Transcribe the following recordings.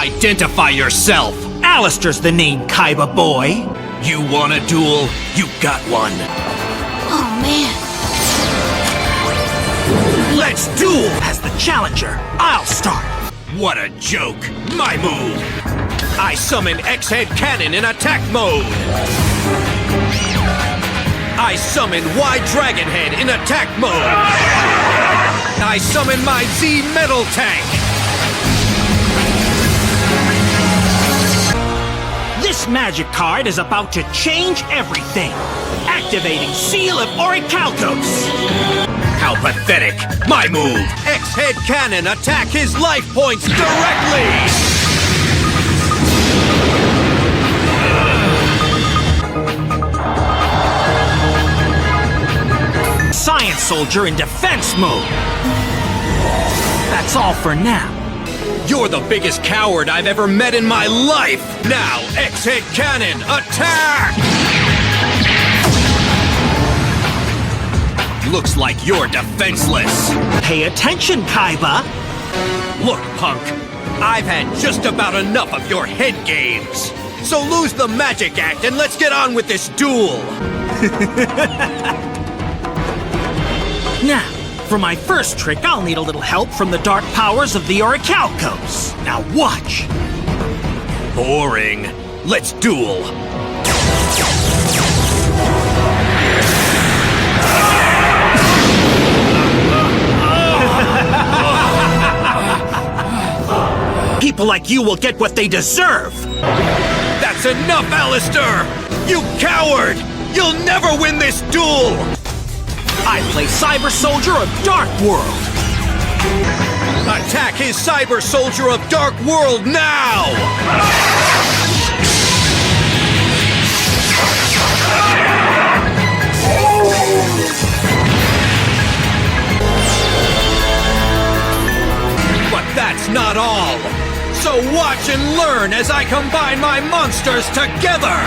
Identify yourself! Alister's the name, Kaiba boy. You want a duel? You got one. Oh, man. Let's duel! As the challenger, I'll start. What a joke! My move! I summon X-Head Cannon in attack mode! I summon Y Dragon Head in attack mode! I summon my Z Metal Tank! This magic card is about to change everything. Activating Seal of Orichalcos. How pathetic! My move! X-Head Cannon attack his life points directly! Science Soldier in defense mode. That's all for now. You're the biggest coward I've ever met in my life! Now, X-Head Cannon, attack! Looks like you're defenseless. Pay attention, Kaiba. Look, punk, I've had just about enough of your head games. So lose the magic act and let's get on with this duel. Now, for my first trick, I'll need a little help from the dark powers of the Orichalcos. Now watch. Boring. Let's duel. People like you will get what they deserve. That's enough, Alister! You coward! You'll never win this duel! I play Cyber Soldier of Dark World. Attack his Cyber Soldier of Dark World now! But that's not all! So watch and learn as I combine my monsters together!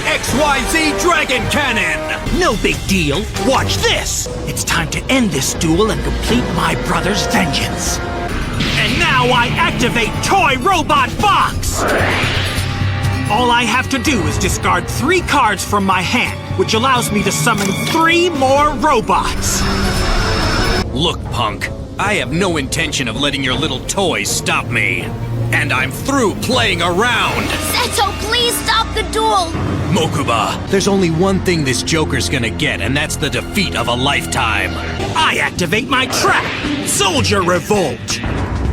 XYZ Dragon Cannon! No big deal. Watch this. It's time to end this duel and complete my brother's vengeance. And now I activate Toy Robot Box! All I have to do is discard 3 cards from my hand, which allows me to summon 3 more robots. Look, punk, I have no intention of letting your little toys stop me. And I'm through playing around! Seto, please stop the duel! Mokuba, there's only one thing this Joker's gonna get, and that's the defeat of a lifetime. I activate my trap, Soldier Revolt.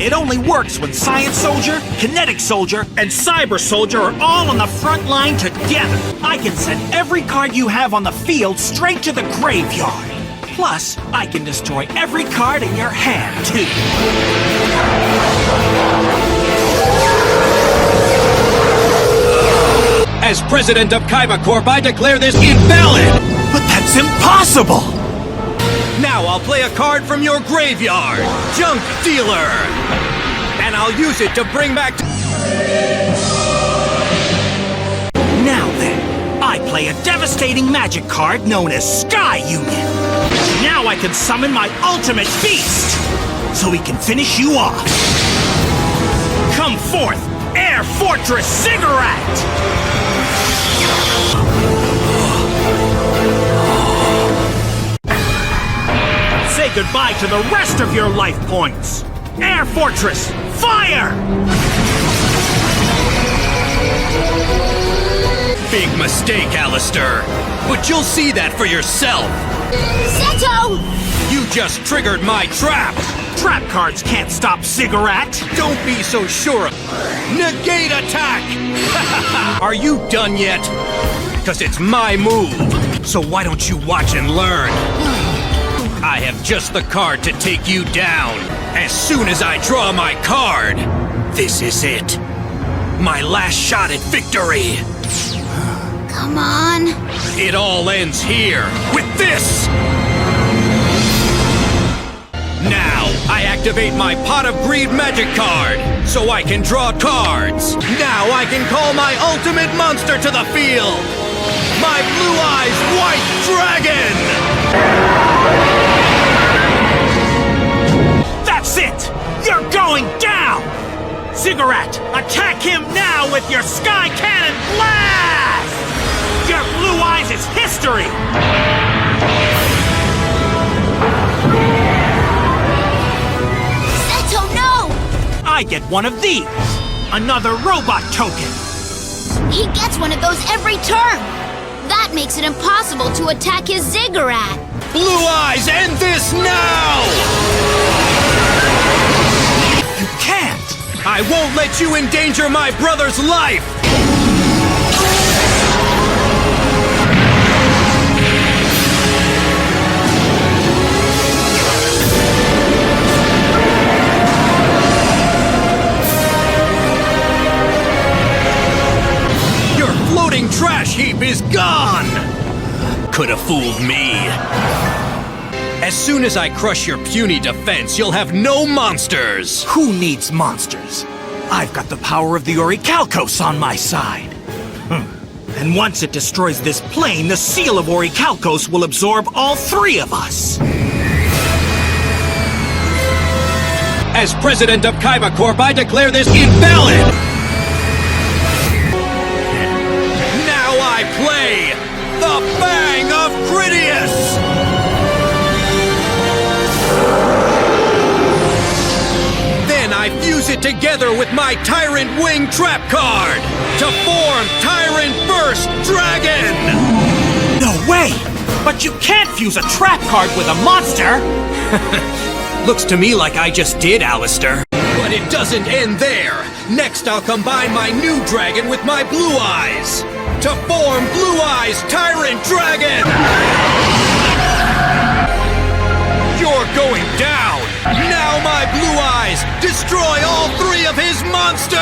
It only works when Science Soldier, Kinetic Soldier, and Cyber Soldier are all on the front line together. I can send every card you have on the field straight to the graveyard. Plus, I can destroy every card in your hand, too. As president of Kaiba Corp, I declare this invalid! But that's impossible! Now I'll play a card from your graveyard, Junk Dealer! And I'll use it to bring back... Now then, I play a devastating magic card known as Sky Union. Now I can summon my ultimate beast, so he can finish you off. Come forth, Air Fortress Cigarette! Say goodbye to the rest of your life points. Air Fortress, fire! Big mistake, Alister. But you'll see that for yourself. Seto! You just triggered my trap. Trap cards can't stop Cigarette. Don't be so sure. Negate attack! Are you done yet? Because it's my move. So why don't you watch and learn? I have just the card to take you down. As soon as I draw my card, this is it. My last shot at victory. Come on. It all ends here with this. Now I activate my Pot of Greed magic card, so I can draw cards. Now I can call my ultimate monster to the field! My Blue Eyes White Dragon! That's it! You're going down! Ziggurat, attack him now with your Sky Cannon Blast! Your Blue Eyes is history! Zeto, no! I get one of these! Another robot token! He gets one of those every turn! That makes it impossible to attack his Ziggurat! Blue Eyes, end this now! You can't! I won't let you endanger my brother's life! Your floating trash heap is gone! Could have fooled me. As soon as I crush your puny defense, you'll have no monsters! Who needs monsters? I've got the power of the Orichalcos on my side. And once it destroys this plane, the seal of Orichalcos will absorb all three of us. As president of Kaiba Corp, I declare this invalid! Now I play the Bang of Critias! Then I fuse it together with my Tyrant Wing Trap card to form Tyrant Burst Dragon! No way! But you can't fuse a trap card with a monster! Looks to me like I just did, Alister. But it doesn't end there. Next, I'll combine my new dragon with my Blue Eyes to form Blue Eyes Tyrant Dragon! You're going down! Now my Blue Eyes destroy all three of his monsters!